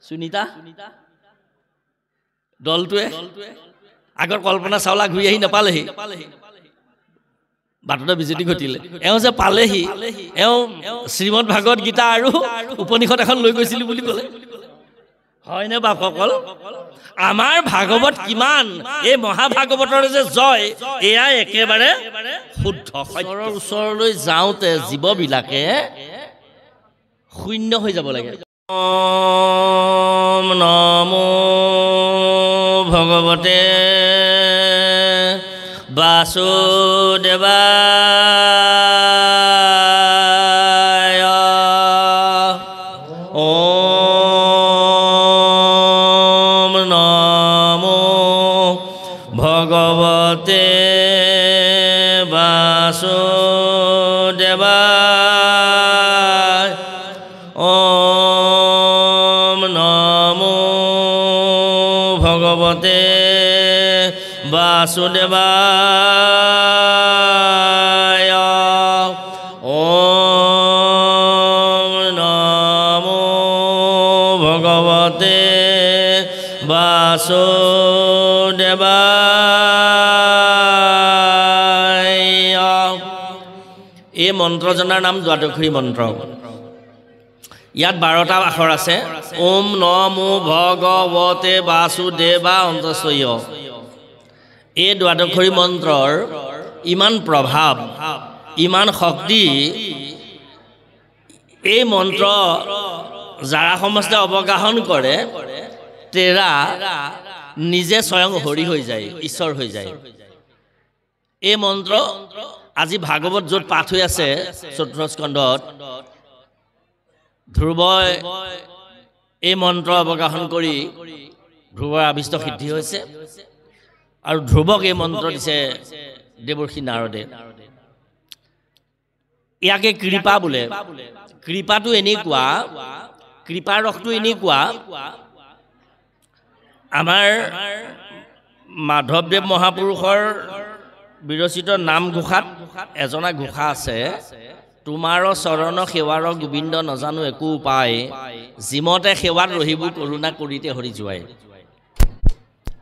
সুনিতা দলটোৱে আগৰ কল্পনা চাওলা ঘূৰি আহি নাপালেহি বাটতে বিজুতি ঘটিলে এওঁ যে পালেহি এওঁ শ্ৰীমদ ভাগৱত গীতা আৰু উপনিষদ এখন লৈ গৈছিল বুলি ক'লে হয়নে বাপসকল আমাৰ ভাগৱত কিমান এই মহাভাগৱতৰ যে জয় এয়া একেবাৰে শুদ্ধ সত্যৰ ওচৰলৈ যাওঁতে জীৱবিলাকে শূন্য হৈ যাব লাগে ওম নমো ভগৱতে বাসুদেবায় ওম নমো ভগৱতে বাসুদেবায় ওম নমো ভগৱতে বাসুদেবায় ওম নমো ভগৱতে বাসুদেবায় এই মন্ত্ৰজনাৰ নাম দ্বাদশী মন্ত্ৰ ইয়াত 12টা আখৰ আছে ওম নমো ভগৱতে বাসুদেবা অন্তস্বয় এই দ্বাদশী মন্ত্ৰৰ ইমান প্ৰভাৱ ইমান শক্তি এই মন্ত্ৰ যাৰা সমস্তে অৱগাহন কৰে তেৰা নিজে স্বয়ং হৰি হৈ যায় ঈশ্বৰ হৈ যায় এই মন্ত্ৰ আজি ভাগৱত য'ত পাঠ হৈ আছে 4th স্কন্ধত ধ্ৰুৱই এই মন্ত্ৰ অৱগাহন কৰি ধ্ৰুৱৰ আবিষ্ট সিদ্ধি হৈছে আৰু ধ্ৰুৱক এই মন্ত্ৰ দিছে দেৱৰ্ষি নাৰদে ইয়াকে কৃপা বোলে কৃপাটো এনেকুৱা কৃপাৰ ৰসটো এনেকুৱা আমাৰ মাধৱদেৱ মহাপুৰুষৰ বিৰচিত নামঘোষাত এজনা ঘোষা আছে তোমাৰ চৰণ সেৱাৰ গোবিন্দ নজানো একো উপায় জিমতে সেৱাত ৰহিব কৰোণা কৰিতে হৰি যোৱাই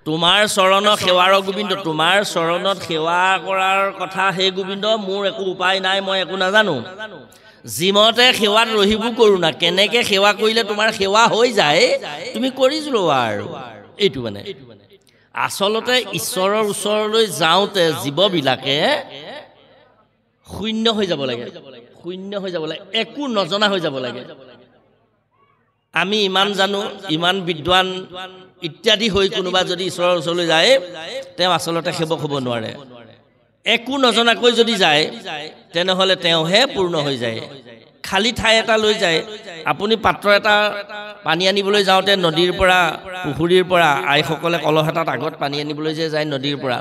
তোমাৰ চৰণ সেৱাৰ গোবিন্দ তোমাৰ চৰণত সেৱা কৰাৰ কথা হে গোবিন্দ মোৰ একো উপায় নাই মই একো নাজানো জিমতে সেৱাত ৰহিব কৰোণা কেনেকে সেৱা কৰিলে তোমাৰ সেৱা হৈ যায় তুমি কৰি যোৱা আৰু এইটো মানে আসলতে ঈশ্বৰৰ ওচৰলৈ যাওঁতে জীৱবিলাকে শূন্য হৈ যাব লাগে শূন্য হৈ যাব লাগে একো নজনা হৈ যাব লাগে আমি ইমান জানো ইমান বিদ্বান ইত্যাদি হৈ কোনোবা যদি ঈশ্বৰৰ ওচৰলৈ যায় তেওঁ আসলতে সেৱক হ'ব নোৱাৰে একো নজনাকৈ যদি যায় তেনেহ'লে তেওঁহে পূৰ্ণ হৈ যায় খালি ঠাই এটা লৈ যায় আপুনি পাত্ৰ এটা পানী আনিবলৈ যাওঁতে নদীৰ পৰা পুখুৰীৰ পৰা আইসকলে কলহ এটাত আগত পানী আনিবলৈ যে যায় নদীৰ পৰা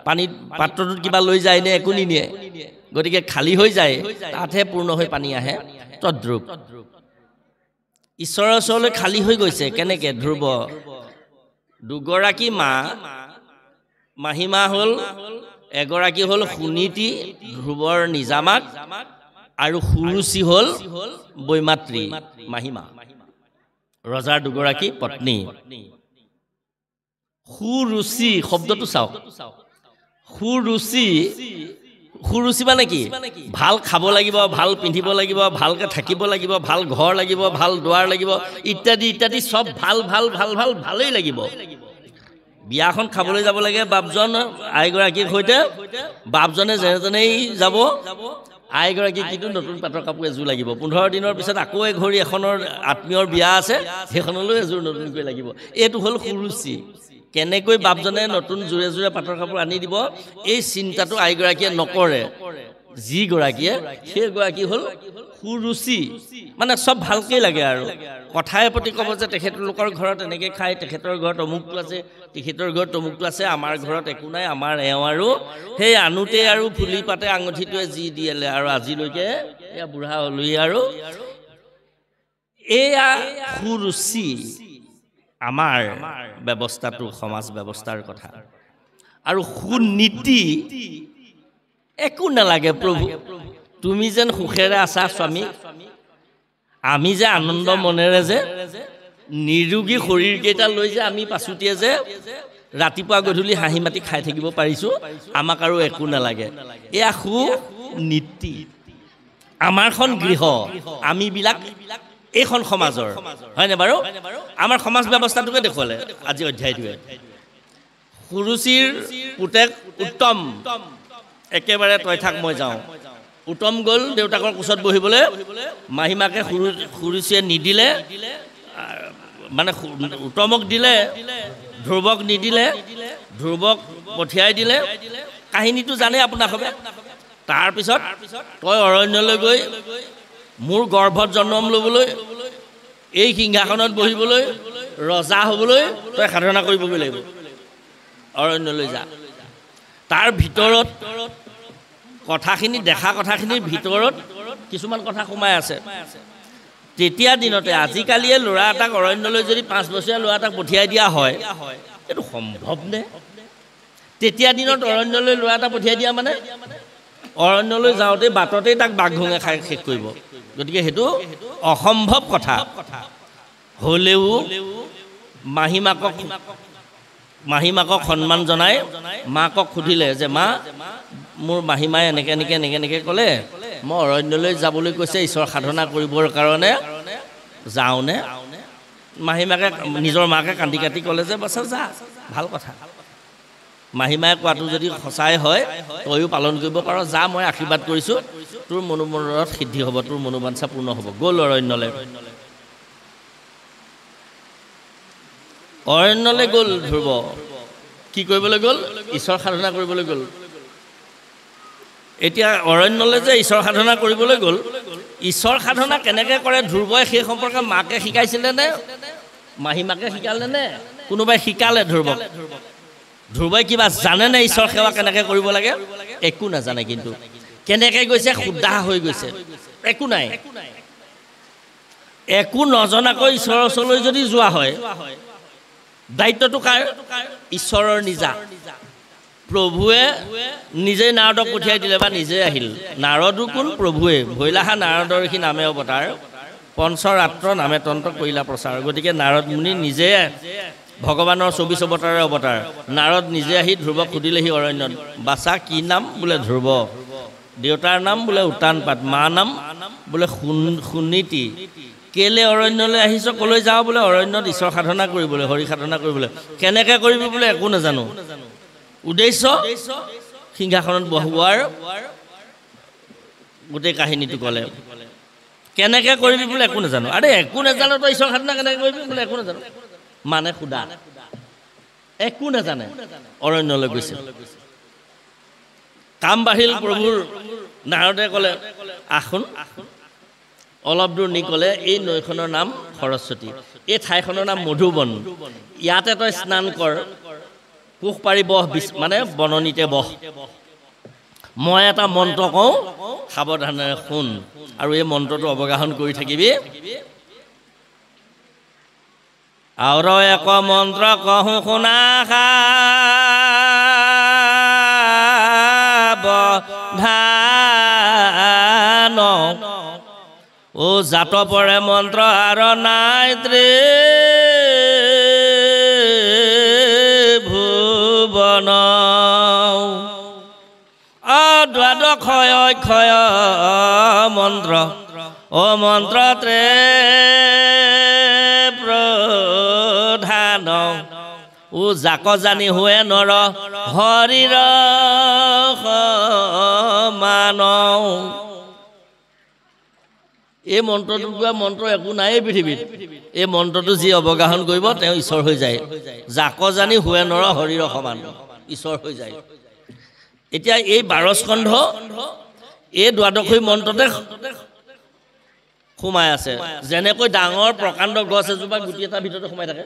পানীত পাত্ৰটোত কিবা লৈ যায় নে একো নিনিয়ে গতিকে খালী হৈ যায় তাতহে পূৰ্ণ হৈ পানী আহে তদ্ৰূপ ঈশ্বৰৰ ওচৰলৈ খালী হৈ গৈছে কেনেকৈ ধ্ৰুৱ দুগৰাকী মাহিমা হ'ল এগৰাকী হ'ল সুনীতি ধ্ৰুৱৰ নিজামাক আৰু সুৰুচি হ'ল বৈমাত্ৰী মাহিমা ৰজাৰ দুগৰাকী পত্নী সুৰুচি শব্দটো চাওক সুৰুচি সুৰুচি মানে কি ভাল খাব লাগিব ভাল পিন্ধিব লাগিব ভালকৈ থাকিব লাগিব ভাল ঘৰ লাগিব ভাল দুৱাৰ লাগিব ইত্যাদি ইত্যাদি চব ভাল ভাল ভাল ভাল ভালেই লাগিব বিয়াখন খাবলৈ যাব লাগে বাপজন আইগৰাকীৰ সৈতে বাপজনে যেনেতেনেই যাব আইগৰাকী কিন্তু নতুন পাটৰ কাপোৰ এযোৰ লাগিব 15 দিনৰ পিছত আকৌ এঘৰী এখনৰ আত্মীয়ৰ বিয়া আছে সেইখনলৈ এযোৰ নতুনকৈ লাগিব এইটো হ'ল সুৰুচি কেনেকৈ বাপজনে নতুন জোৰে জোৰে পাটৰ কাপোৰ আনি দিব এই চিন্তাটো আইগৰাকীয়ে নকৰে যি গৰাকীয়ে সেই গৰাকী হ'ল সুৰুচি মানে সব ভালকৈ লাগে আৰু কথাই প্ৰতি ক'ব যে তেখেতলোকৰ ঘৰত এনেকৈ খায় তেখেতৰ ঘৰত অমুকটো আছে তেখেতৰ ঘৰত তমুকটো আছে আমাৰ ঘৰত একো নাই আমাৰ এওঁ আৰু সেই আনোতে আৰু ফুলি পাতে আঙুঠিটোৱে যি দিলে আৰু আজিলৈকে এয়া বুঢ়া হলুই আৰু এয়া সুৰুচি আমাৰ ব্যৱস্থাটো সমাজ ব্যৱস্থাৰ কথা আৰু সুনীতি একো নালাগে প্ৰভু তুমি যেন সুখেৰে আছা স্বামী আমি যে আনন্দ মনেৰে যে নিৰোগী শৰীৰকেইটা লৈ যে আমি পাছুটিয়ে যে ৰাতিপুৱা গধূলি হাঁহি মাতি খাই থাকিব পাৰিছোঁ আমাক আৰু একো নালাগে এয়া নীতি আমাৰখন গৃহ আমিবিলাক এইখন সমাজৰ হয়নে বাৰু আমাৰ সমাজ ব্যৱস্থাটোকে দেখুৱালে আজি অধ্যায়টোৱে সুৰুচিৰ পুতেক উত্তম একেবাৰে তই থাক মই যাওঁ উত্তম গ'ল দেউতাকৰ কোচত বহিবলৈ মাহীমাকে সুৰুচিয়ে নিদিলে মানে উত্তমক দিলে ধ্ৰুৱক নিদিলে ধ্ৰুৱক পঠিয়াই দিলে কাহিনীটো জানে আপোনালোকে তাৰপিছত তই অৰণ্যলৈ গৈ মোৰ গৰ্ভত জন্ম ল'বলৈ এই সিংহাসনত বহিবলৈ ৰজা হ'বলৈ তই সাধনা কৰিবগৈ লাগিব অৰণ্যলৈ যা তাৰ ভিতৰত কথাখিনি দেখা কথাখিনিৰ ভিতৰত কিছুমান কথা সোমাই আছে তেতিয়া দিনতে আজিকালিয়ে ল'ৰা এটাক অৰণ্যলৈ যদি 5 বছৰীয়া ল'ৰা এটাক পঠিয়াই দিয়া হয় এইটো সম্ভৱনে তেতিয়া দিনত অৰণ্যলৈ ল'ৰা এটা পঠিয়াই দিয়া মানে অৰণ্যলৈ যাওঁতে বাটতেই তাক বাঘুঙে খাই শেষ কৰিব গতিকে সেইটো অসম্ভৱ কথা হ'লেও মাহীমাকক সন্মান জনাই মাকক সুধিলে যে মা মোৰ মাহীমাই এনেকৈ ক'লে মই অৰণ্যলৈ যাবলৈ কৈছে ঈশ্বৰ সাধনা কৰিবৰ কাৰণে যাওঁনে মাহীমাকে নিজৰ মাকে কান্দি কাটি ক'লে যে বাছা যা ভাল কথা মাহীমায়ে কোৱাটো যদি সঁচাই হয় তয়ো পালন কৰিব পাৰ যা মই আশীৰ্বাদ কৰিছোঁ তোৰ মনোমনত সিদ্ধি হ'ব তোৰ মনোবাঞ্ছা পূৰ্ণ হ'ব গ'ল অৰণ্যলৈ গ'ল ধ্ৰুৱ কি কৰিবলৈ গ'ল ঈশ্বৰ সাধনা কৰিবলৈ গ'ল এতিয়া অৰণ্যলৈ যে ঈশ্বৰ সাধনা কৰিবলৈ গ'ল ঈশ্বৰ সাধনা কেনেকৈ কৰে ধ্ৰুৱই সেই সম্পৰ্কে মাকে শিকাইছিলে নে মাহীমাকে শিকালে নে কোনোবাই শিকালে ধ্ৰুৱই কিবা জানেনে ঈশ্বৰ সেৱা কেনেকৈ কৰিব লাগে একো নাজানে কিন্তু কেনেকৈ গৈছে শুদ্ধা হৈ গৈছে একো নাই একো নজনাকৈ ঈশ্বৰৰ ওচৰলৈ যদি যোৱা হয় দায়িত্বটো কাৰ ঈশ্বৰৰ নিজা প্ৰভুৱে নিজেই নাৰদক পঠিয়াই দিলে বা নিজে আহিল নাৰদো কোন প্ৰভুৱে ভৈলাহা নাৰদৰ সি নামে অৱতাৰ পঞ্চৰাত্ৰ নামে তন্ত্ৰ কৰিলা প্ৰচাৰ গতিকে নাৰদ মুনি নিজে ভগৱানৰ 24 অৱতাৰৰ অৱতাৰ নাৰদ নিজে আহি ধ্ৰুৱক সুধিলেহি অৰণ্যত বাছা কি নাম বোলে ধ্ৰুৱ দেউতাৰ নাম বোলে উত্তানপাত মা নাম বোলে সুনীতি কেলে অৰণ্যলৈ আহিছ কলৈ যাওঁ বোলে অৰণ্যত ঈশ্বৰ সাধনা কৰিবলৈ হৰি সাধনা কৰিবলৈ কেনেকৈ কৰিবি বোলে একো নাজানো উদ্দেশ্য সিংহাসনত বহোৱাৰ গোটেই কাহিনীটো ক'লে কেনেকৈ কৰিবি বোলে একো নাজানো আৰে একো নাজানো তই ঈশ্বৰ সাধনা কেনেকৈ কৰিবি বোলে একো নাজানো মানে সুধা একো নাজানে অৰণ্যলৈ গৈছে কাম বাঢ়িল প্ৰভুৰ নাৰদে ক'লে আহোন অলপ দূৰ নি ক'লে এই নৈখনৰ নাম সৰস্বতী এই ঠাইখনৰ নাম মধুবন ইয়াতে তই স্নান কৰ কোষ পাৰি বহ মানে বননিতে বহ মই এটা মন্ত্ৰ কওঁ সাৱধানেৰে শুন আৰু এই মন্ত্ৰটো অৱগাহন কৰি থাকিবি আৰু এক মন্ত্ৰ কহোঁ শুনা সাৱধান ও জাত পৰে মন্ত্ৰ আৰু নাই ত্ৰিভুৱন দ্বাদশয় অক্ষয় মন্ত্ৰ ও মন্ত্ৰ প্ৰধান ও জাক জানি হুৱে নৰ হৰিৰ সমান এই মন্ত্ৰটো কোৱা মন্ত্ৰ একো নাই পৃথিৱীত এই মন্ত্ৰটো যি অৱগাহন কৰিব তেওঁ ঈশ্বৰ হৈ যায় জাক জানি হুৱে নৰ হৰিৰ সমান ঈশ্বৰ হৈ যায় এতিয়া এই 12 স্কন্ধ এই দ্বাদশী মন্ত্ৰতে সোমাই আছে যেনেকৈ ডাঙৰ প্ৰকাণ্ড গছ এজোপা গুটি এটা ভিতৰতে সোমাই থাকে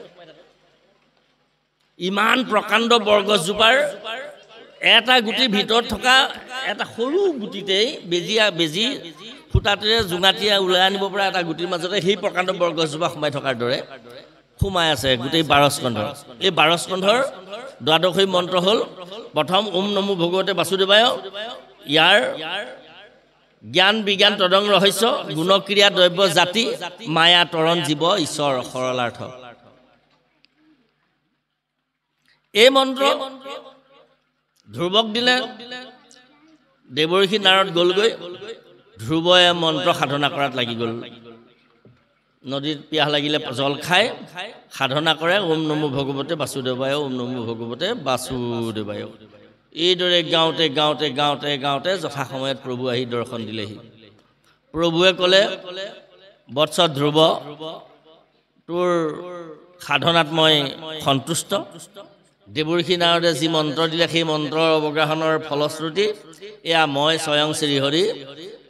ইমান প্ৰকাণ্ড বৰগছজোপাৰ এটা গুটিৰ ভিতৰত থকা এটা সৰু গুটিতেই বেজি ফুটাটোৰে জোঙাটিয়ে ওলাই আনিব পৰা এটা গুটিৰ মাজতে সেই প্ৰকাণ্ড বৰগছজোপা সোমাই থকাৰ দৰে সোমাই আছে গোটেই 12 স্কন্ধ এই 12 স্কন্ধৰ দ্বাদশী মন্ত্ৰ হ'ল প্ৰথম ওম নমো ভগৱতে বাসুদেৱায় ইয়াৰ জ্ঞান বিজ্ঞান তদং ৰহস্য গুণক্ৰিয়া দ্ৰব্য জাতি মায়া তৰণ জীৱ ঈশ্বৰ সৰলাৰ্থ এই মন্ত্ৰ ধ্ৰুৱক দিলে দেৱৰ্ষি নাৰদ গ'লগৈ ধ্ৰুৱয়ে মন্ত্ৰ সাধনা কৰাত লাগি গ'ল নদীত পিয়াহ লাগিলে জল খায় সাধনা কৰে ওম নমো ভগৱতে বাসুদেৱায় ওম নমো ভগৱতে বাসুদেৱায় এইদৰে গাওঁতে গাওঁতে গাওঁতে গাওঁতে যথা সময়ত প্ৰভু আহি দৰ্শন দিলেহি প্ৰভুৱে ক'লে বৎস ধ্ৰুৱ তোৰ সাধনাত মই সন্তুষ্ট দেৱৰ্ষি নাৰদে যি মন্ত্ৰ দিলে সেই মন্ত্ৰৰ অৱগ্ৰহণৰ ফলশ্ৰুতি এয়া মই স্বয়ং শ্ৰীহৰি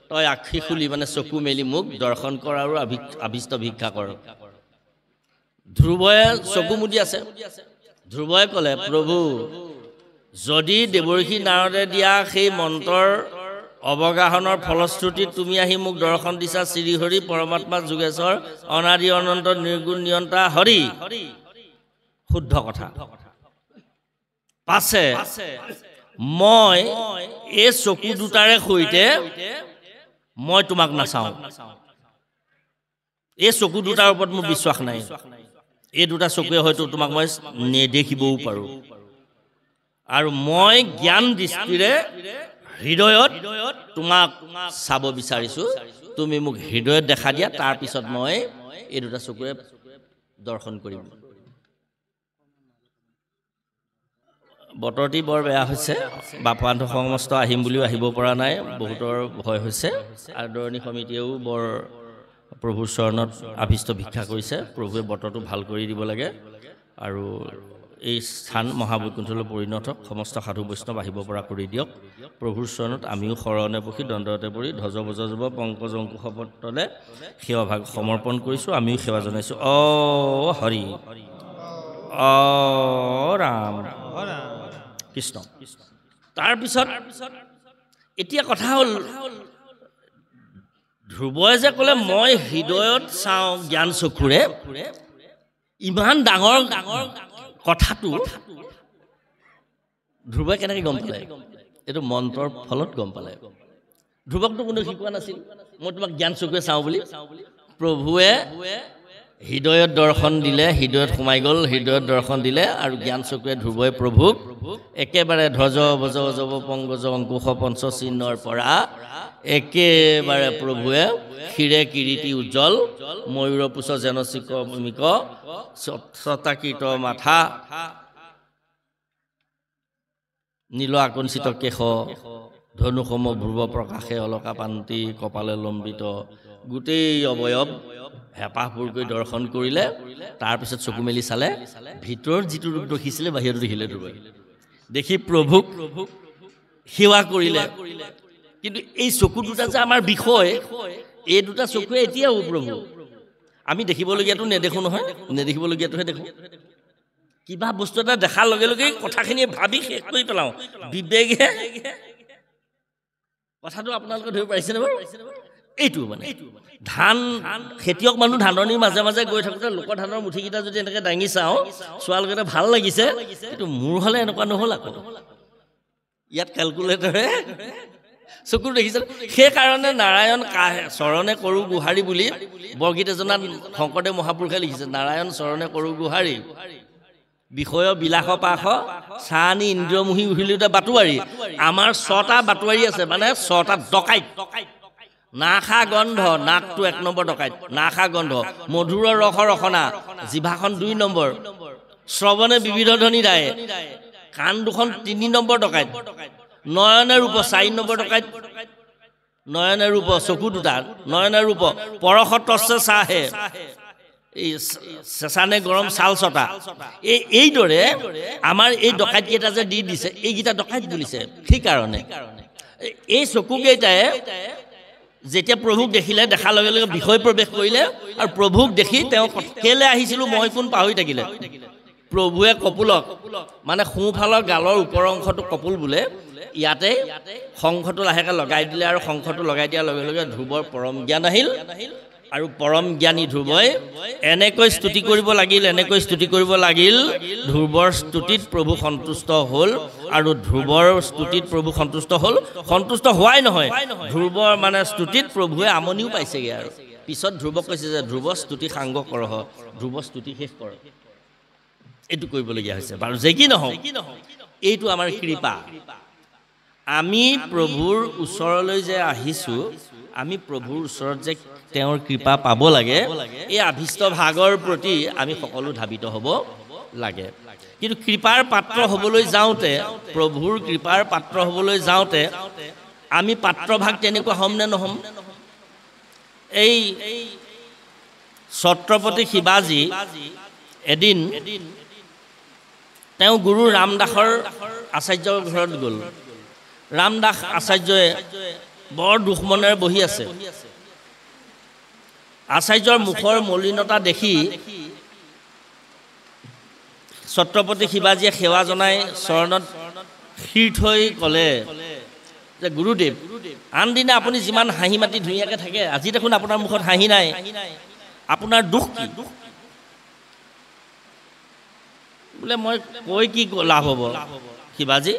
তই আখি খুলি মানে চকু মেলি মোক দৰ্শন কৰ আৰু আভিষ্ট ভিক্ষা কৰ ধ্ৰুৱয়ে চকু মুদি আছে ধ্ৰুৱয়ে ক'লে প্ৰভু যদি দেৱৰ্ষি নাৰদে দিয়া সেই মন্ত্ৰৰ অৱগাহনৰ ফলশ্ৰুতি তুমি আহি মোক দৰ্শন দিছা শ্ৰীহৰি পৰমাত্মা যোগেশ্বৰ অনাদি অনন্ত নিৰ্গুণ নিয়ন্তা হৰি শুদ্ধ কথা পাছে মই এই চকু দুটাৰে সৈতে মই তোমাক নাচাওঁ এই চকু দুটাৰ ওপৰত মোৰ বিশ্বাস নাই এই দুটা চকুৱে হয়তো তোমাক মই নেদেখিবও পাৰোঁ আৰু মই জ্ঞান দৃষ্টিৰে হৃদয়ত তোমাক চাব বিচাৰিছোঁ তুমি মোক হৃদয়ত দেখা দিয়া তাৰপিছত মই এই দুটা চকুৰে দৰ্শন কৰিম বতৰটি বৰ বেয়া হৈছে বাপান্ধ সমস্ত আহিম বুলিও আহিব পৰা নাই বহুতৰ ভয় হৈছে আদৰণি সমিতিয়েও বৰ প্ৰভুৰ চৰণত আভিষ্ট ভিক্ষা কৰিছে প্ৰভুৱে বতৰটো ভাল কৰি দিব লাগে আৰু এই স্থান মহাবৈকুণ্ঠলৈ পৰিণত হওক সমস্ত সাধু বৈষ্ণৱ আহিব পৰা কৰি দিয়ক প্ৰভুৰ চৰণত আমিও শৰণে পখি দণ্ডতে পৰি ধ্বজ বজ যুৱ পংকজ অংকুশপতলে সেৱা ভাগ সমৰ্পণ কৰিছোঁ আমিও সেৱা জনাইছোঁ অ হৰি অ ৰাম কৃষ্ণ তাৰপিছত এতিয়া কথা হ'ল ধ্ৰুৱয়ে যে ক'লে মই হৃদয়ত চাওঁ জ্ঞান চকুৰে ইমান ডাঙৰ কথাটো ধ্ৰুৱই কেনেকৈ গম পালে এইটো মন্ত্ৰৰ ফলত গম পালে ধ্ৰুৱকটো কোনো শিকোৱা নাছিল মই তোমাক জ্ঞান চকুৰে চাওঁ বুলি প্ৰভুৱে হৃদয়ত দৰ্শন দিলে হৃদয়ত সোমাই গ'ল হৃদয়ত দৰ্শন দিলে আৰু জ্ঞান চকুৰে ধ্ৰুৱই প্ৰভুক একেবাৰে ধ্বজ বজ যৱ পংকজ অংকুশ পঞ্চ চিহ্নৰ পৰা একেবাৰে প্ৰভুৱে ক্ষীৰে কিৰীটি উজ্জ্বল ময়ূৰ পুছ যেন চিক ছটাকৃত মাথা নীল আকঞ্চিত কেশ ধনুসম ভ্ৰুৱ প্ৰকাশে অলকা পান্তি কপালে লম্বিত গোটেই অৱয়ব হেঁপাহবোৰ গৈ দৰ্শন কৰিলে তাৰপিছত চকু মেলি চালে ভিতৰত যিটো ৰূপ দেখিছিলে বাহিৰত দেখিলে ধ্ৰুৱই দেখি প্ৰভুক সেৱা কৰিলে কিন্তু এই চকু দুটা যে আমাৰ বিষয় এই দুটা চকুৱে এতিয়াও প্ৰভু আমি দেখিবলগীয়াটো নেদেখোঁ নহয় নেদেখিবলগীয়াটোহে দেখোঁ কিবা বস্তু এটা দেখাৰ লগে লগে কথাখিনি ভাবি শেষ কৰি পেলাওঁ বিবেকে কথাটো আপোনালোকে ধৰিব পাৰিছেনে বাৰু এইটো মানে ধান খেতিয়ক মানুহ ধাননিৰ মাজে মাজে গৈ থাকোঁতে লোকৰ ধানৰ মুঠিকেইটা যদি এনেকৈ দাঙি চাওঁ চোৱালকেইটা ভাল লাগিছে কিন্তু মোৰ হ'লে এনেকুৱা নহ'ল আকৌ ইয়াত কেলকুলেটৰে চকুৰ দেখিছে সেইকাৰণে নাৰায়ণ চৰণে কৰোঁ গোহাৰি বুলি বৰগীত এজনাত শংকৰদেৱ মহাপুৰুষে লিখিছে নাৰায়ণ চৰণে কৰোঁ গোহাৰি বিষয় বিলাস পাশ চানি ইন্দ্ৰিয়মোহী উহিলিতে বাটুৱাৰী আমাৰ 6টা বাটুৱাৰী আছে মানে 6টা ডকাইত নাখা গন্ধ নাকটো 1 নম্বৰ ডকাইত নাখা গন্ধ মধুৰ ৰসৰ ৰসনা জিভাখন 2 নম্বৰ শ্ৰৱণে বিবিধ ধ্বনি দায়ে কাণ দুখন 3 নম্বৰ ডকাইত নয়নে ৰূপ 4 নম্বৰ ডকাইত নয়নে ৰূপ চকু দুটা নয়নে ৰূপ পৰশতস্য চাহে এই চেঁচানে গৰম চাল ছটা এইদৰে আমাৰ এই ডকাইতকেইটা যে দি দিছে এইকেইটা ডকাইত বুলিছে সেইকাৰণে এই চকুকেইটাই যেতিয়া প্ৰভুক দেখিলে দেখাৰ লগে লগে বিষয় প্ৰৱেশ কৰিলে আৰু প্ৰভুক দেখি তেওঁ কেলে আহিছিলোঁ মই কোন পাহৰি থাকিলে প্ৰভুৱে কপুলক মানে সোঁফালৰ গালৰ ওপৰ অংশটো কপুল বোলে ইয়াতে শংখটো লাহেকৈ লগাই দিলে আৰু শংখটো লগাই দিয়াৰ লগে লগে ধ্ৰুৱৰ পৰম জ্ঞান আহিল আৰু পৰম জ্ঞানী ধ্ৰুৱই এনেকৈ স্তুতি কৰিব লাগিল ধ্ৰুৱৰ স্তুতিত প্ৰভু সন্তুষ্ট হ'ল আৰু ধ্ৰুৱৰ স্তুতিত প্ৰভু সন্তুষ্ট হ'ল সন্তুষ্ট হোৱাই নহয় ধ্ৰুৱৰ মানে স্তুতিত প্ৰভুৱে আমনিও পাইছেগৈ আৰু পিছত ধ্ৰুৱক কৈছে যে ধ্ৰুৱ স্তুতি সাংগ কৰহ ধ্ৰুৱ স্তুতি শেষ কৰ এইটো কৰিবলগীয়া হৈছে বাৰু যে কি নহওক এইটো আমাৰ কৃপা আমি প্ৰভুৰ ওচৰলৈ যে আহিছোঁ আমি প্ৰভুৰ ওচৰত যে তেওঁৰ কৃপা পাব লাগে এই আভিষ্ট ভাগৰ প্ৰতি আমি সকলো ধাবিত হ'ব লাগে কিন্তু কৃপাৰ পাত্ৰ হ'বলৈ যাওঁতে প্ৰভুৰ কৃপাৰ পাত্ৰ হ'বলৈ যাওঁতে আমি পাত্ৰভাগ তেনেকুৱা হ'ম নে নহ'ম এই ছত্ৰপতি শিৱাজী এদিন তেওঁ গুৰু ৰামদাসৰ আচাৰ্যৰ ঘৰত গ'ল ৰামদাস আচাৰ্যই বৰ দুখ মনেৰে বহি আছে আচাৰ্যৰ মুখৰ মলিনতা দেখি ছত্ৰপতি শিৱাজীয়ে সেৱা জনাই চৰণত শিৰ থৈ ক'লে যে গুৰুদেৱ আনদিনা আপুনি যিমান হাঁহি মাতি ধুনীয়াকৈ থাকে আজি দেখোন আপোনাৰ মুখত হাঁহি নাই আপোনাৰ দুখ কি বোলে মই কৈ কি লাভ হ'ব শিৱাজী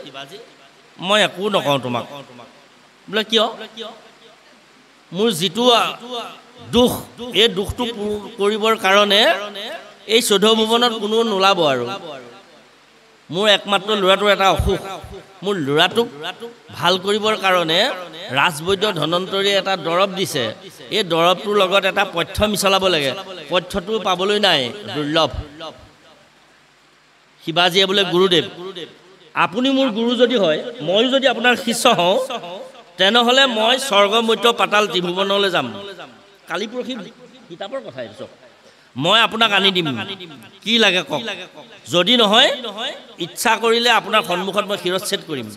মই একো নকওঁ তোমাক বোলে কিয় মোৰ যিটো দুখ এই দুখটো কৰিবৰ কাৰণে এই 14 ভুৱনত কোনো নোলাব আৰু মোৰ একমাত্ৰ ল'ৰাটোৰ এটা অসুখ মোৰ ল'ৰাটোক ভাল কৰিবৰ কাৰণে ৰাজবৈদ্য ধনন্তৰীয়ে এটা দৰৱ দিছে এই দৰৱটোৰ লগত এটা পথ্য মিছলাব লাগে পথ্যটো পাবলৈ নাই দুৰ্লভ শিৱাজীয়ে বোলে গুৰুদেৱ আপুনি মোৰ গুৰু যদি হয় ময়ো যদি আপোনাৰ শিষ্য হওঁ তেনেহ'লে মই স্বৰ্গ মৰ্ত্য পাতাল ত্ৰিভুৱনলৈ যাম কালি পৰহি কিতাপৰ কথা এইটো মই আপোনাক আনি দিম কি লাগে কওক যদি নহয় ইচ্ছা কৰিলে আপোনাৰ সন্মুখত মই শিৰচ্ছেদ কৰিম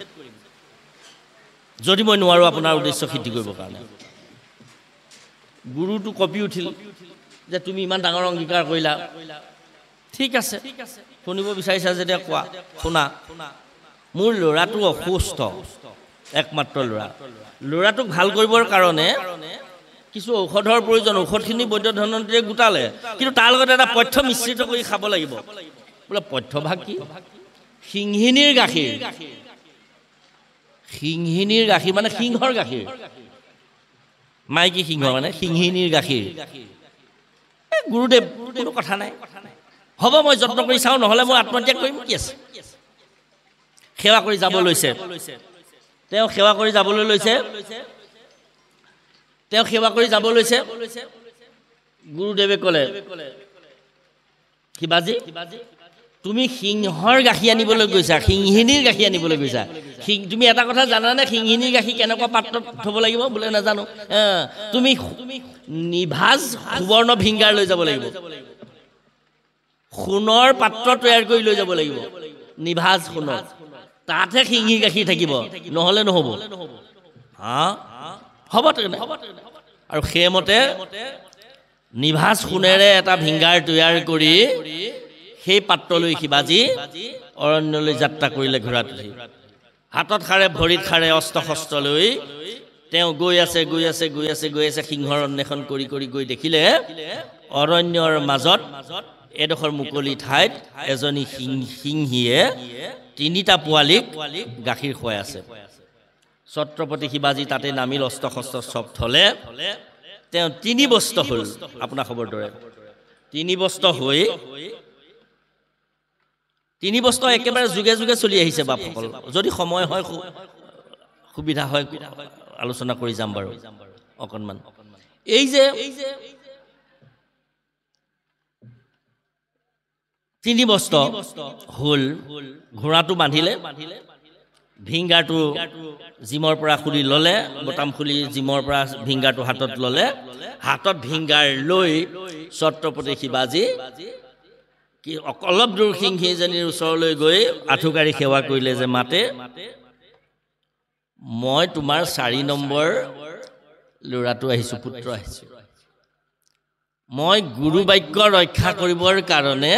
যদি মই নোৱাৰোঁ আপোনাৰ উদ্দেশ্য সিদ্ধি কৰিবৰ কাৰণে গুৰুটো কঁপি উঠিল যে তুমি ইমান ডাঙৰ অংগীকাৰ কৰিলা ঠিক আছে শুনিব বিচাৰিছা যেতিয়া কোৱা শুনা মোৰ ল'ৰাটো অসুস্থ একমাত্ৰ ল'ৰাটোক ভাল কৰিবৰ কাৰণে কিছু ঔষধৰ প্ৰয়োজন ঔষধখিনি বৈদ্য ধনন্তৰীয়ে গোটালে কিন্তু তাৰ লগত এটা পথ্য মিশ্ৰিত কৰি খাব লাগিব বোলে পথ্যভাগ কি সিংহিনীৰ গাখীৰ মানে সিংহৰ গাখীৰ মাইকী সিংহ মানে সিংহিনীৰ গাখীৰ গুৰুদেৱ কোনো কথা নাই হ'ব মই যত্ন কৰি চাওঁ নহ'লে মই আত্মত্যাগ কৰিম কি আছে সেৱা কৰি যাব লৈছে তেওঁ সেৱা কৰি যাবলৈ লৈছে গুৰুদেৱে ক'লে শিৱাজী তুমি সিংহৰ গাখীৰ আনিবলৈ গৈছা সিংহিনীৰ গাখীৰ আনিবলৈ গৈছা তুমি এটা কথা জানানে সিংহিনীৰ গাখীৰ কেনেকুৱা পাত্ৰত থ'ব লাগিব বোলে নাজানো তুমি নিভাজ সুবৰ্ণ ভিংগাৰ লৈ যাব লাগিব সোণৰ পাত্ৰ তৈয়াৰ কৰি লৈ যাব লাগিব নিভাজ সোণৰ তাতহে সিংহী গাখীৰ থাকিব নহ'লে নহ'ব হ'ব আৰু সেইমতে নিভাজ সোণেৰে এটা ভিংগাৰ তৈয়াৰ কৰি সেই পাত্ৰলৈ শিৱাজী অৰণ্যলৈ যাত্ৰা কৰিলে ঘোঁৰাত উঠি হাতত খাৰে ভৰিত খাৰে অস্ত্ৰ শস্ত্ৰ লৈ তেওঁ গৈ আছে সিংহৰ অন্বেষণ কৰি গৈ দেখিলে অৰণ্যৰ মাজত এডোখৰ মুকলি ঠাইত এজনী সিংহীয়ে 3টা পোৱালীক গাখীৰ খুৱাই আছে ছত্ৰপতি শিৱাজী তাতে নামিল অস্ত্ৰ শস্ত্ৰ চব থলে তেওঁ 3 বস্ত্ৰ হ'ল আপোনাৰ খবৰ দৰে 3 বস্ত্ৰ হৈ 3 বস্ত্ৰ একেবাৰে যুগে চলি আহিছে বাপসকল যদি সময় হয় সুবিধা হয় আলোচনা কৰি যাম বাৰু অকণমান এই যে 3 বস্ত্ৰ হ'ল ঘোঁৰাটো বান্ধিলে ভিংগাৰটো জিমৰ পৰা খুলি ল'লে বটাম খুলি জিমৰ পৰা ভিংগাৰটো হাতত ল'লে হাতত ভিংগাৰ লৈ ছত্ৰপতি শিৱাজী কি অলপ দূৰ সিংহীজনীৰ ওচৰলৈ গৈ আঁঠুকাৰি সেৱা কৰিলে যে মাতে মই তোমাৰ 4 নম্বৰ ল'ৰাটো আহিছোঁ পুত্ৰ আহিছোঁ মই গুৰু বাক্য ৰক্ষা কৰিবৰ কাৰণে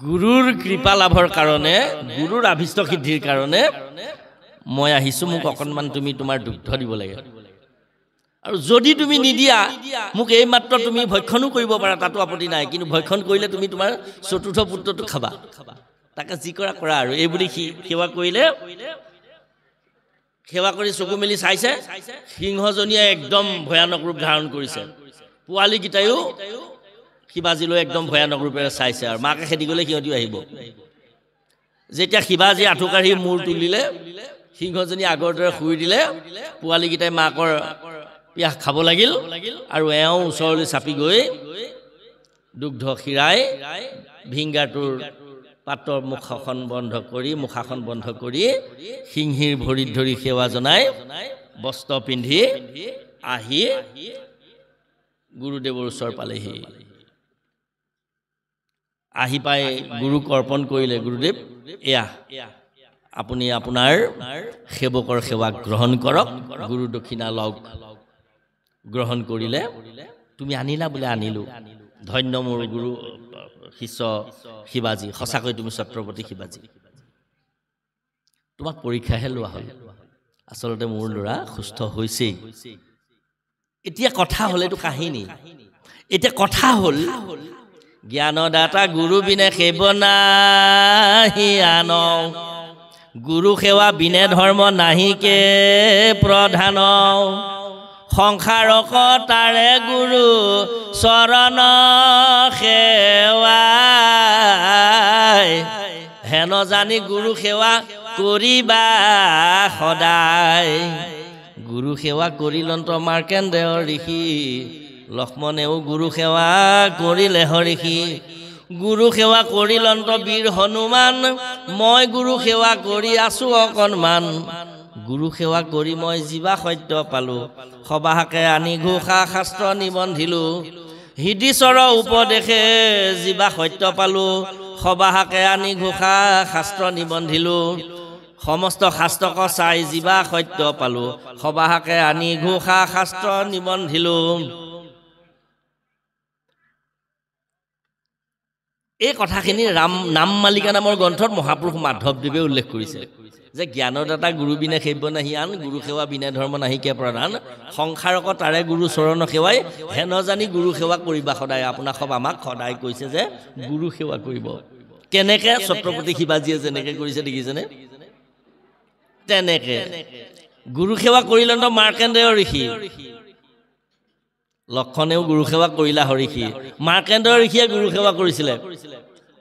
গুৰুৰ কৃপা লাভৰ কাৰণে গুৰুৰ আভিষ্ট সিদ্ধিৰ কাৰণে মই আহিছোঁ মোক অকণমান তুমি তোমাৰ দুগ্ধ দিব লাগে আৰু যদি তুমি নিদিয়া মোক এই মাত্ৰ তুমি ভক্ষণো কৰিব পাৰা তাতো আপত্তি নাই কিন্তু ভক্ষণ কৰিলে তুমি তোমাৰ চতুৰ্থ পুত্ৰটো খাবা তাকে যি কৰা কৰা আৰু এই বুলি সেৱা কৰিলে সেৱা কৰি চকু মেলি চাইছে সিংহজনীয়ে একদম ভয়ানক ৰূপ ধাৰণ কৰিছে পোৱালীকেইটায়ো শিৱাজীলৈ একদম ভয়ানক ৰূপেৰে চাইছে আৰু মাকে খেদি গ'লে সিহঁতিও আহিব যেতিয়া শিৱাজী আঁঠু কাঢ়ি মূৰ তুলিলে সিংহজনী আগৰ দৰে শুই দিলে পোৱালীকেইটাই মাকৰ পিয়াহ খাব লাগিল আৰু এওঁ ওচৰলৈ চাপি গৈ দুগ্ধ খীৰাই ভিংগাৰটোৰ পাতৰ মুখাখন বন্ধ কৰি সিংহীৰ ভৰিত ধৰি সেৱা জনাই বস্ত্ৰ পিন্ধি আহি গুৰুদেৱৰ ওচৰ পালেহি আহি পাই গুৰুক অৰ্পণ কৰিলে গুৰুদেৱ এয়া আপুনি আপোনাৰ সেৱকৰ সেৱা গ্ৰহণ কৰক গুৰু দক্ষিণা লওক গ্ৰহণ কৰিলে তুমি আনিলা বোলে আনিলো ধন্য মোৰ গুৰু শিষ্য শিৱাজী সঁচাকৈ তুমি ছত্ৰপতি শিৱাজী তোমাক পৰীক্ষাহে লোৱা হ'ল আচলতে মোৰ ল'ৰা সুস্থ হৈছেই এতিয়া কথা হ'ল এইটো কাহিনী এতিয়া কথা হ'ল জ্ঞানদাতা গুৰু বিনে সেৱ নাহি আন গুৰু সেৱা বিনে ধৰ্ম নাহিকে প্ৰধান সংসাৰক তাৰে গুৰু চৰণ সেৱা হেন জানি গুৰু সেৱা কৰিবা সদায় গুৰু সেৱা কৰিলন্ত মাৰ্কেন্দ্ৰেয় ঋষি লক্ষ্মণেও গুৰু সেৱা কৰিলে হৰিষি গুৰু সেৱা কৰিলন্ত বীৰ হনুমান মই গুৰু সেৱা কৰি আছো অকণমান গুৰু সেৱা কৰি মই জীৱা সত্য পালো সবাহাকে আনি ঘোষা শাস্ত্ৰ নিবন্ধিলো হৃদিচৰ উপদেশে জীৱা সত্য পালো সবাহাকে আনি ঘোষা শাস্ত্ৰ নিবন্ধিলো সমস্ত শাস্ত্ৰক চাই জীৱা সত্য পালো সবাহাকে আনি ঘোষা শাস্ত্ৰ নিবন্ধিলো এই কথাখিনি নাম মালিকা নামৰ গ্ৰন্থত মহাপুৰুষ মাধৱদেৱে উল্লেখ কৰিছে যে জ্ঞানদাতা গুৰু বিনে সেৱ নাহি আন গুৰু সেৱা বিনে ধৰ্ম নাহিকে প্ৰধান সংসাৰক তাৰে গুৰু চৰণ সেৱাই হেন জানি গুৰু সেৱা কৰিবা সদায় আপোনাক সব আমাক সদায় কৈছে যে গুৰু সেৱা কৰিব কেনেকে ছত্ৰপতি শিৱাজীয়ে যেনেকে কৰিছে দেখিছেনে তেনেকে গুৰু সেৱা কৰিলন্ত মাৰ্কেন্দ্ৰেয় ঋষি লক্ষণেও গুৰু সেৱা কৰিলা হৰিষি মাৰ্কেন্দ্ৰেয় ঋষিয়ে গুৰু সেৱা কৰিছিলে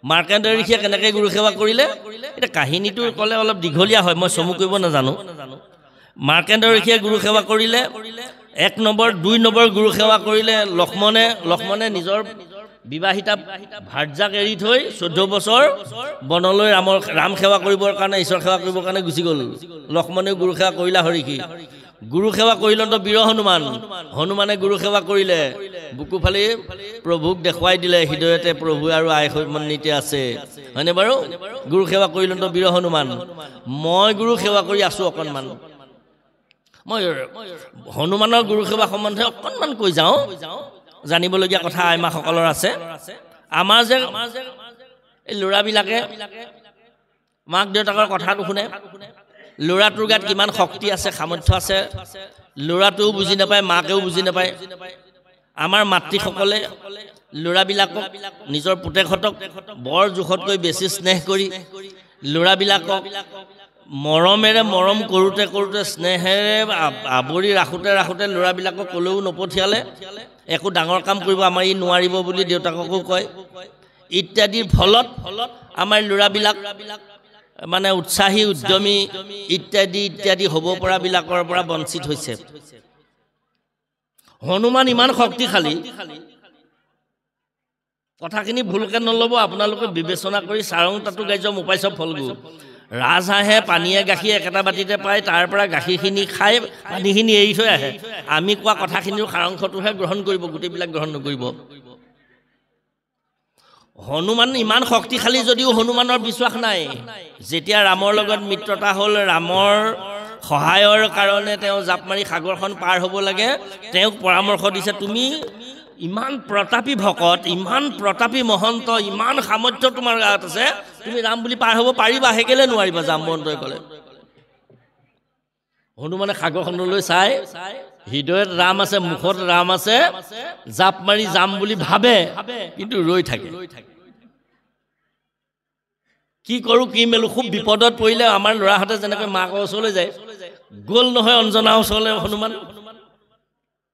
মাৰ্কেন্দ্ৰেয় ঋষিয়ে কেনেকে গুৰু সেৱা কৰিলে এটা কাহিনীটো ক'লে অলপ দীঘলীয়া হয় মই চমু কৰিব নাজানো মাৰ্কেন্দ্ৰেয় ঋষিয়ে গুৰু সেৱা কৰিলে 1 নম্বৰ 2 নম্বৰ গুৰু সেৱা কৰিলে লক্ষ্মণে নিজৰ বিবাহিতা ভাৰ্যাক এৰি থৈ 14 বছৰ বনলৈ ৰাম সেৱা কৰিবৰ কাৰণে ঈশ্বৰ সেৱা কৰিবৰ কাৰণে গুচি গ'ল লক্ষ্মণেও গুৰু সেৱা কৰিলা হৰিষি গুৰু সেৱা কৰিলন্ত বীৰ হনুমানে গুৰু সেৱা কৰিলে বুকু ফালি প্ৰভুক দেখুৱাই দিলে হৃদয়তে প্ৰভু আৰু আই সমন্বিতে আছে হয়নে বাৰু গুৰু সেৱা কৰিলন্ত বীৰ হনুমান মই গুৰু সেৱা কৰি আছো অকণমান মই হনুমানৰ গুৰু সেৱা সম্বন্ধে অকণমান কৈ যাওঁ জানিবলগীয়া কথা আইমাসকলৰ আছে আমাৰ যে এই ল'ৰাবিলাকে মাক দেউতাকৰ কথাটো শুনে ল'ৰাটোৰ গাত কিমান শক্তি আছে সামৰ্থ্য আছে ল'ৰাটোও বুজি নাপায় মাকেও বুজি নাপায় আমাৰ মাতৃসকলে ল'ৰাবিলাকক নিজৰ পুতেকহঁতক বৰ জোখতকৈ বেছি স্নেহ কৰি ল'ৰাবিলাকক মৰমেৰে মৰম কৰোঁতে স্নেহেৰে আৱৰি ৰাখোঁতে ল'ৰাবিলাকক ক'লেও নপঠিয়ালে একো ডাঙৰ কাম কৰিব আমাৰ ই নোৱাৰিব বুলি দেউতাককো কয় ইত্যাদিৰ ফলত আমাৰ ল'ৰাবিলাক মানে উৎসাহী উদ্যমী ইত্যাদি হ'ব পৰাবিলাকৰ পৰা বঞ্চিত হৈছে হনুমান ইমান শক্তিশালী কথাখিনি ভুলকে নল'ব আপোনালোকে বিবেচনা কৰি চাৰং তাতো গাইজ মোপাই চব ফলগু ৰাজহাঁহে পানীয়ে গাখীৰ একেটা বাতিতে পায় তাৰ পৰা গাখীৰখিনি খাই পানীখিনি এৰি থৈ আহে আমি কোৱা কথাখিনিৰ সাৰাংশটোহে গ্ৰহণ কৰিব গোটেইবিলাক গ্ৰহণ নকৰিব হনুমান ইমান শক্তিশালী যদিও হনুমানৰ বিশ্বাস নাই যেতিয়া ৰামৰ লগত মিত্ৰতা হ'ল ৰামৰ সহায়ৰ কাৰণে তেওঁ জাপ মাৰি সাগৰখন পাৰ হ'ব লাগে তেওঁক পৰামৰ্শ দিছে তুমি ইমান প্ৰতাপী ভকত ইমান প্ৰতাপী মহন্ত ইমান সামৰ্থ্য তোমাৰ গাত আছে তুমি ৰাম বুলি পাৰ হ'ব পাৰিবা হেকেলে নোৱাৰিবা জাম্বন্তই ক'লে হনুমানে সাগৰখনলৈ চাই হৃদয়ত ৰাম আছে, মুখত ৰাম আছে, জাপ মাৰি যাম বুলি ভাবে, কিন্তু ৰৈ থাকে। কি কৰোঁ কি মেলো, খুব বিপদত পৰিলে আমাৰ ল'ৰাহঁতে যেনেকৈ মাকৰ ওচৰলৈ যায়, গ'ল নহয় অঞ্জনাৰ ওচৰলৈ হনুমান,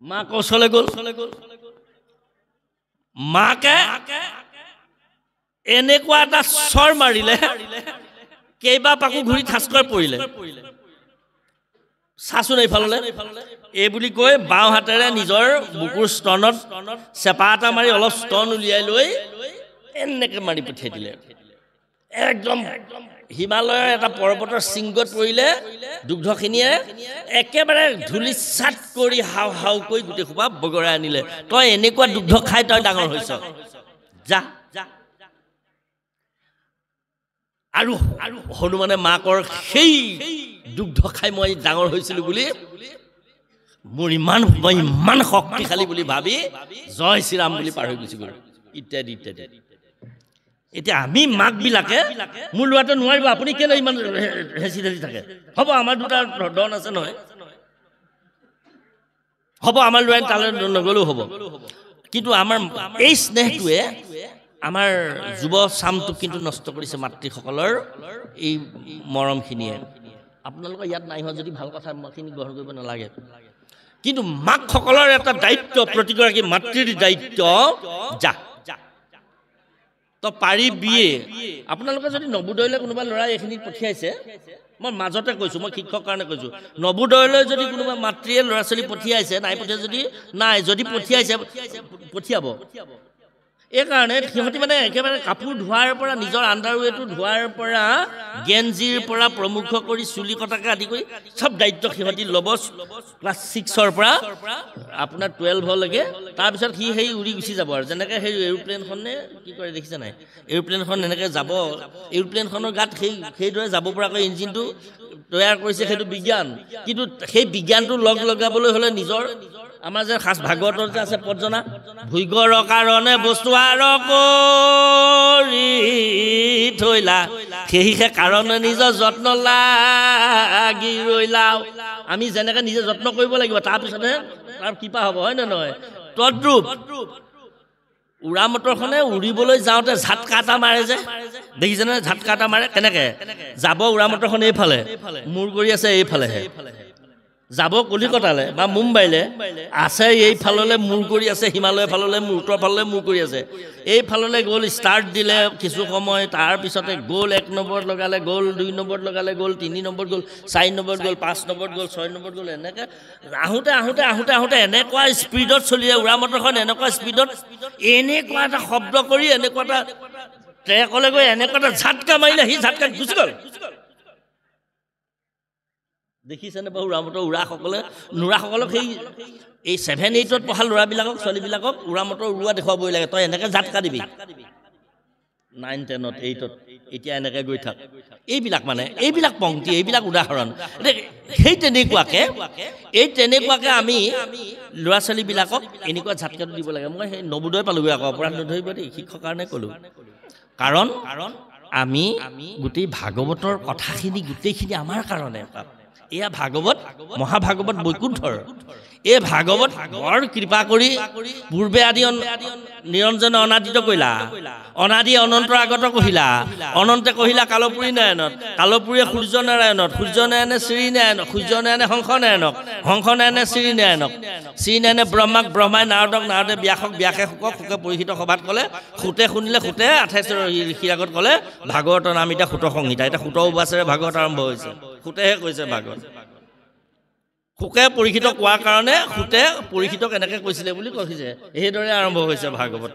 মাকৰ ওচৰলৈ গ'ল। মাকে এনেকুৱা এটা চৰ মাৰিলে, কেইবা পাকো ঘূৰি ঠাচকৈ পৰিলে। চাচোন এইফাললৈ, এই বুলি কৈ বাওঁ হাতেৰে নিজৰ বুকুৰ স্তনত চেপা এটা মাৰি অলপ স্তন উলিয়াই লৈ এনেকৈ মাৰি পঠিয়াই দিলে। একদম হিমালয়ৰ এটা পৰ্বতৰ শৃংগত পৰিলে। দুগ্ধখিনিয়ে একেবাৰে ধূলি চাট কৰি হাও হাও কৰি গোটেই সোপা বগৰাই আনিলে। তই এনেকুৱা দুগ্ধ খাই তই ডাঙৰ হৈছ, যা। আৰু হনুমানে মাকৰ সেই দুগ্ধ খাই মই ডাঙৰ হৈছিলোঁ বুলি, মোৰ ইমান শক্তিশালী বুলি ভাবি জয় শ্ৰীৰাম বুলি পাৰ হৈ গুচি গ'ল, ইত্যাদি ইত্যাদি। এতিয়া আমি মাকবিলাকে, মোৰ ল'ৰাটো নোৱাৰিব, আপুনি কেলৈ ইমান হেঁচি ঢেঁচি থাকে, হ'ব আমাৰ দুটা দন আছে নহয়, হ'ব আমাৰ ল'ৰাই তালৈ নগ'লেও হ'ব। কিন্তু আমাৰ এই স্নেহটোৱে আমাৰ যুৱ চামটোক কিন্তু নষ্ট কৰিছে। মাতৃসকলৰ এই মৰমখিনিয়ে, আপোনালোকৰ ইয়াত নাই হোৱা যদি ভাল কথা, খিনি গ্ৰহণ কৰিব নালাগে। কিন্তু মাকসকলৰ এটা দায়িত্ব, প্ৰতিগৰাকী মাতৃৰ দায়িত্ব, যা তই পাৰিবিয়ে। আপোনালোকে যদি নৱোদয়লৈ কোনোবা ল'ৰাই এইখিনিত পঠিয়াইছে, মই মাজতে কৈছোঁ, মই শিক্ষকৰ কাৰণে কৈছোঁ, নৱোদয়লৈ যদি কোনোবা মাতৃয়ে ল'ৰা ছোৱালী পঠিয়াইছে, নাই পঠিয়াই যদি নাই, যদি পঠিয়াইছে পঠিয়াব। এইকাৰণে সিহঁতি মানে একেবাৰে কাপোৰ ধোৱাৰ পৰা, নিজৰ আণ্ডাৰৱেৰটো ধোৱাৰ পৰা, গেঞ্জিৰ পৰা প্ৰমুখ কৰি চুলি কটাকে আদি কৰি চব দায়িত্ব সিহঁতি ল'ব। ক্লাছ 6ৰ পৰা আপোনাৰ 12লৈকে। তাৰপিছত সি সেই উৰি গুচি যাব। আৰু যেনেকৈ সেই এৰোপ্লেনখনে কি কৰে দেখিছে নাই, এৰোপ্লেনখন এনেকৈ যাব, এৰোপ্লেনখনৰ গাত সেইদৰে যাব পৰাকৈ ইঞ্জিনটো তৈয়াৰ কৰিছে, সেইটো বিজ্ঞান। কিন্তু সেই বিজ্ঞানটো লগাবলৈ হ'লে নিজৰ, আমাৰ যে সাজ ভাগৱতৰ যে আছে পদজনা, ভোগৰ কাৰণে বস্তু আৰ কৰি থৈলা, সেয়েহে কাৰণে নিজৰ যত্ন লাগি ৰৈলা। আমি যেনেকৈ নিজে যত্ন কৰিব লাগিব, তাৰপিছতহে তাৰ কৃপা হ'ব, হয় নে নহয়? তদ্ৰূপ উৰা মটৰখনে উৰিবলৈ যাওঁতে ঝাটকা এটা মাৰে যে, দেখিছেনে? ঝাটকা এটা মাৰে কেনেকৈ যাব। উৰা মটৰখন এইফালে মূৰ কৰি আছে, এইফালেহে যাব কলিকতালৈ বা মুম্বাইলৈ, আছে এইফাললৈ মূৰ কৰি আছে, হিমালয় ফাললৈ উত্তৰ ফাললৈ মূৰ কৰি আছে। এইফাললৈ গ'ল, ষ্টাৰ্ট দিলে কিছু সময়, তাৰপিছতে গ'ল 1 নম্বৰত লগালে, গ'ল 2 নম্বৰত লগালে, গ'ল 3 নম্বৰত গ'ল, 4 নম্বৰত গ'ল, 5 নম্বৰত গ'ল, 6 নম্বৰত গ'ল। এনেকৈ আহোঁতে এনেকুৱা স্পীডত চলিলে উৰা মটৰখন, এনেকুৱা স্পীডত, এনেকুৱা এটা শব্দ কৰি, এনেকুৱা এটা ট্ৰেকলৈ গৈ এনেকুৱা এটা ঝাটকা মাৰিলে, সি ঝাটকাত গুচি গ'ল। দেখিছেনে বাৰু উৰা মটৰ নোৰাসকলক সেই এই 7-8ত পঢ়া ল'ৰাবিলাকক, ছোৱালীবিলাকক উৰা মটৰ উৰুৱা দেখুৱাবই লাগে। তই এনেকৈ ঝাটকা দিবি 9-10ত 8ত, এতিয়া এনেকৈ গৈ থাক। এইবিলাক পংক্তি, এইবিলাক উদাহৰণ। সেই তেনেকুৱাকৈ আমি ল'ৰা ছোৱালীবিলাকক এনেকুৱা ঝাটকাটো দিব লাগে। মই সেই নৱোদয় পালোগৈ, আকৌ অপৰাধ নধৰিব দেই, শিক্ষকৰ কাৰণে ক'লোঁ। কাৰণ আমি গোটেই ভাগৱতৰ কথাখিনি গোটেইখিনি আমাৰ কাৰণে। এয়া ভাগৱত, মহাভাগৱত বৈকুণ্ঠৰ। এই ভাগৱত বৰ কৃপা কৰি পূৰ্বে আদি নিৰঞ্জনে অনাদিত কৰিলা, অনাদি অনন্তৰ আগত কহিলা, অনন্তে কহিলা কালপুৰী নাৰায়ণত, কালপুৰীয়ে সূৰ্য নাৰায়ণত, সূৰ্য নাৰায়ণে শ্ৰীনাৰায়ণক, সূৰ্য নাৰায়ণে হংস নাৰায়ণক, হংস নাৰায়ণে শ্ৰীনাৰায়ণক, শ্ৰীনাৰায়ণে ব্ৰহ্মাক, ব্ৰহ্মাই নাৰদক, নাৰদে ব্যাসক, ব্যাসে শুকক, শুকে পৰীক্ষিত সভাত ক'লে, সুতে শুনিলে, সুতে 28 ঋষিৰ আগত ক'লে। ভাগৱতৰ নাম এতিয়া সুত সংহিতা। এতিয়া 17 বাছেৰে ভাগৱত আৰম্ভ হৈছে। সুতেহে কৈছে ভাগৱত। সুকে পৰীক্ষিত কোৱাৰ কাৰণে সুতে পৰীক্ষিতক এনেকৈ কৈছিলে বুলি কৈছে। সেইদৰে আৰম্ভ হৈছে ভাগৱত।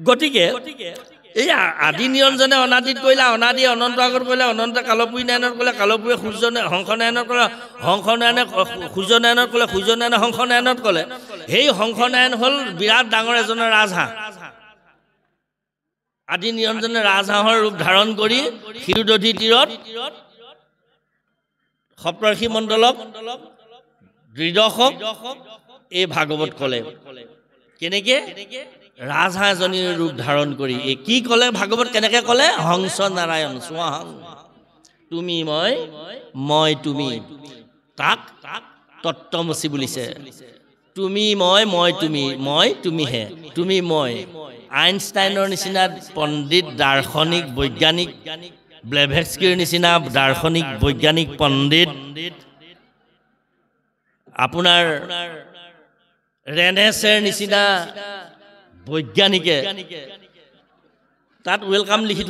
গতিকে এই আদি নিৰঞ্জনে অনাদিত কৰিলে, অনাদি অনন্ত আগত কৰিলে, অনন্ত কালপুৰী নাৰায়ণত ক'লে, কালপুৰীয়ে সূৰ্য হংস নাৰায়ণত ক'লে, হংস নাৰায়ণে সূৰ্য নাৰায়ণত ক'লে, সূৰ্য নাৰায়ণে হংস নাৰায়ণত ক'লে। সেই হংস নাৰায়ণ হ'ল বিৰাট ডাঙৰ এজনৰ ৰাজহাঁহ। আদি নিৰঞ্জনে ৰাজহাঁহৰ ৰূপ ধাৰণ কৰি ক্ষীৰোদধি তীৰত সপ্তৰ্ষি মণ্ডলক, দৃঢ়ক এই ভাগৱত ক'লে। কেনেকৈ? ৰাজহাঁহ এজনীৰ ৰূপ ধাৰণ কৰি। এই কি ক'লে ভাগৱত? কেনেকৈ ক'লে? হংস নাৰায়ণ স্বহং, তুমি মই, মই তুমি। তাক তত্ত্বমসি বুলিছে তুমি মই তুমি হে তুমি মই আইনষ্টাইনৰ নিচিনা পণ্ডিত দাৰ্শনিক বৈজ্ঞানিক ব্লেভেস্কিৰ নিচিনা দাৰ্শনিক বৈজ্ঞানিক পণ্ডিত আপোনাৰ ৰেনেছৰ নিচিনা বৈজ্ঞানিকে তাত ওয়েলকাম লিখি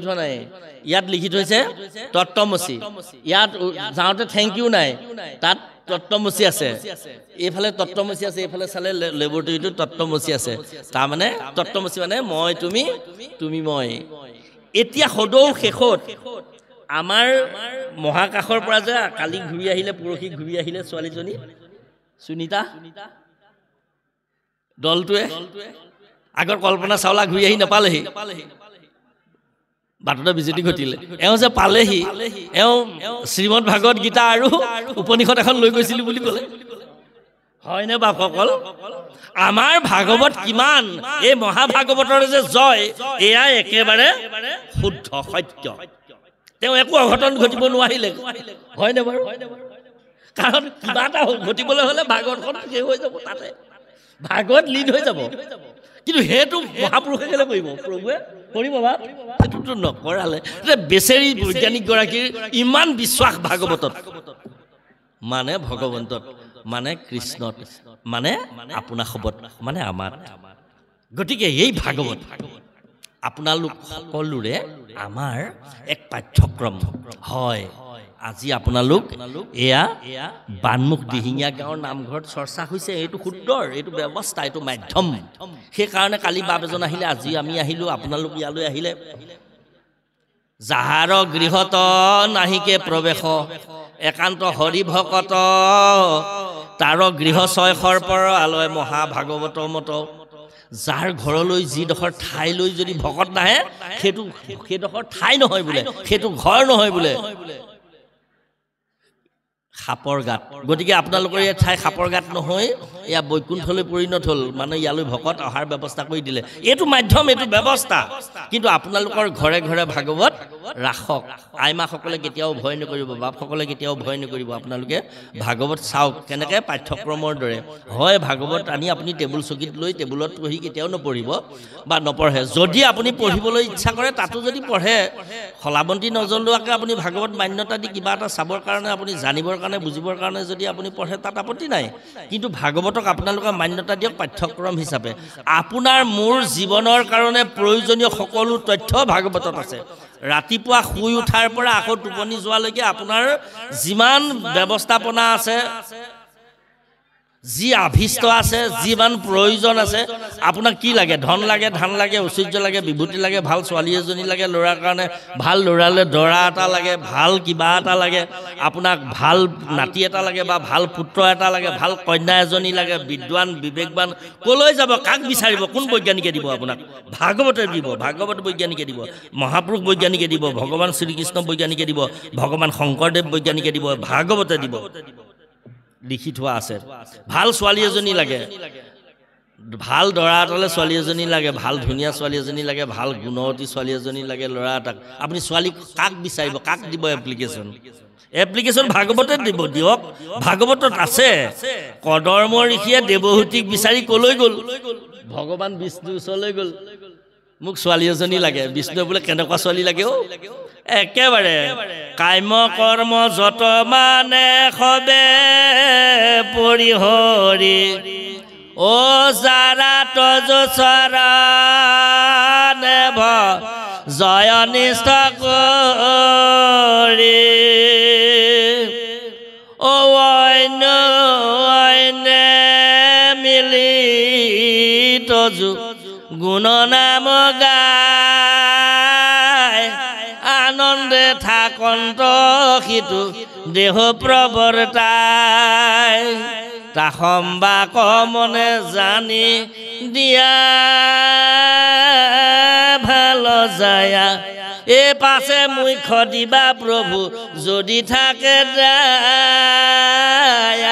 থোৱা নাই ইয়াত লিখি থৈছে তত্ত্বমসি ইয়াত যাওঁতে থেংক ইউ নাই তাত তত্ত্বমসি আছে এইফালে তত্ত্বমসি আছে এইফালে চালে লেবৰেটৰীটো তত্ত্বমসি আছে তাৰ মানে তত্ত্বমসি মানে মই তুমি মই এতিয়া সদৌ শেষত আমাৰ মহাকাশৰ পৰা যে কালি ঘূৰি আহিলে পৰহি ঘূৰি আহিলে ছোৱালীজনী সুনিতা দলটোৱে আগৰ কল্পনা চাওলা ঘূৰি আহি নাপালেহি বাটতে বিজেতি ঘটিলে এওঁ যে পালেহি এওঁ শ্ৰীমদ ভাগৱত গীতা আৰু উপনিষদ এখন লৈ গৈছিল বুলি ক'লে হয়নে বাপসকল আমাৰ ভাগৱত কিমান এই মহাভাগৱতৰ যে জয় এয়া একেবাৰে শুদ্ধ সত্য তেওঁ একো অঘটন ঘটিব নোৱাৰিলে হয়নে বাৰু কাৰণ কিবা এটা ঘটিবলৈ হ'লে ভাগৱতখন শেষ হৈ যাব তাতে ভাগৱত লীন হৈ যাব কিন্তু সেইটো মহাপুৰুষে কেলে কৰিব প্ৰভুৱে কৰিব বা সেইটোতো নকৰালে বেচেৰি বৈজ্ঞানিকগৰাকীৰ ইমান বিশ্বাস ভাগৱতত মানে ভগৱন্তত মানে কৃষ্ণত মানে আপোনাৰ খবত মানে আমাৰ গতিকে এই ভাগৱত আপোনালোক সকলোৰে আমাৰ এক পাঠ্যক্ৰম হয় আজি আপোনালোক এয়া বানমুখ দিহিঙীয়া গাঁৱৰ নামঘৰত চৰ্চা হৈছে এইটো শুদ্ধৰ এইটো ব্যৱস্থা এইটো মাধ্যম সেইকাৰণে কালি বাপ এজন আহিলে আজি আমি আহিলোঁ আপোনালোক ইয়ালৈ আহিলে যাহাৰ গৃহত নাহিকে প্ৰৱেশ একান্ত হৰি ভকত তাৰ গৃহ ছয় সৰ্পৰ আলয় মহাভাগৱত মত যাৰ ঘৰলৈ যিডোখৰ ঠাইলৈ যদি ভকত নাহে সেইডোখৰ ঠাই নহয় বোলে সেইটো ঘৰ নহয় বোলে খাপৰ গাত গতিকে আপোনালোকৰ এই ঠাই খাপৰ গাত নহয় এয়া বৈকুণ্ঠলৈ পৰিণত হ'ল মানে ইয়ালৈ ভকত অহাৰ ব্যৱস্থা কৰি দিলে এইটো মাধ্যম এইটো ব্যৱস্থা কিন্তু আপোনালোকৰ ঘৰে ঘৰে ভাগৱত ৰাখক আইমাসকলে কেতিয়াও ভয় নকৰিব বাপসকলে কেতিয়াও ভয় নকৰিব আপোনালোকে ভাগৱত চাওক কেনেকৈ পাঠ্যক্ৰমৰ দৰে হয় ভাগৱত আনি আপুনি টেবুল চকীত লৈ টেবুলত পঢ়ি কেতিয়াও নপঢ়িব বা নপঢ়ে যদি আপুনি পঢ়িবলৈ ইচ্ছা কৰে তাতো যদি পঢ়ে খলাবন্তি নজ্বলোৱাকৈ আপুনি ভাগৱত মান্যতা দি কিবা এটা চাবৰ কাৰণে আপুনি জানিবৰ কাৰণে বুজিবৰ কাৰণে যদি আপুনি পঢ়ে তাত আপত্তি নাই কিন্তু ভাগৱতক আপোনালোকে মান্যতা দিয়ক পাঠ্যক্ৰম হিচাপে আপোনাৰ মোৰ জীৱনৰ কাৰণে প্ৰয়োজনীয় সকলো তথ্য ভাগৱতত আছে ৰাতিপুৱা শুই উঠাৰ পৰা আকৌ টোপনি যোৱালৈকে আপোনাৰ যিমান ব্যৱস্থাপনা আছে যি আভিষ্ট আছে যিমান প্ৰয়োজন আছে আপোনাক কি লাগে ধন লাগে ধান লাগে ঐশ্বৰ্য লাগে বিভূতি লাগে ভাল ছোৱালী এজনী লাগে ল'ৰাৰ কাৰণে ভাল ল'ৰালে দৰা এটা লাগে ভাল কিবা এটা লাগে আপোনাক ভাল নাতি এটা লাগে বা ভাল পুত্ৰ এটা লাগে ভাল কন্যা এজনী লাগে বিদ্বান বিবেকবান ক'লৈ যাব কাক বিচাৰিব কোন বৈজ্ঞানিকে দিব আপোনাক ভাগৱতে দিব ভাগৱত বৈজ্ঞানিকে দিব মহাপুৰুষ বৈজ্ঞানিকে দিব ভগৱান শ্ৰীকৃষ্ণ বৈজ্ঞানিকে দিব ভগৱান শংকৰদেৱ বৈজ্ঞানিকে দিব ভাগৱতে দিব লিখি থোৱা আছে ভাল ছোৱালী এজনী লাগে ভাল দৰা এটালৈ ছোৱালী এজনী লাগে ভাল ধুনীয়া ছোৱালী এজনী লাগে ভাল গুণৱতী ছোৱালী এজনী লাগে ল'ৰা এটাক আপুনি ছোৱালী কাক বিচাৰিব কাক দিব এপ্লিকেশ্যন ভাগৱতে দিব দিয়ক ভাগৱতত আছে কদৰ্ম ঋষিয়ে দেৱহূতিক বিচাৰি ক'লৈ গ'ল ভগৱান বিষ্ণুৰ ওচৰলৈ গ'ল মোক ছোৱালী এজনী লাগে বিষ্ণুৱে বোলে কেনেকুৱা ছোৱালী লাগে একেবাৰে কাম্য কৰ্ম যত মানে সবে পৰিহৰি ও যাৰা তজ চৰণে জয় নিষ্ঠ কৰি ও অইনে মিলি তজু গুণ নাম গায় আনন্দে থাকন্ত সিটো দেহ প্ৰৱৰ্তাই তাসম্বা কমনে জানি দিয়া ভাল যায়া এ পাছে মুখ্য দিবা প্ৰভু যদি থাকে যায়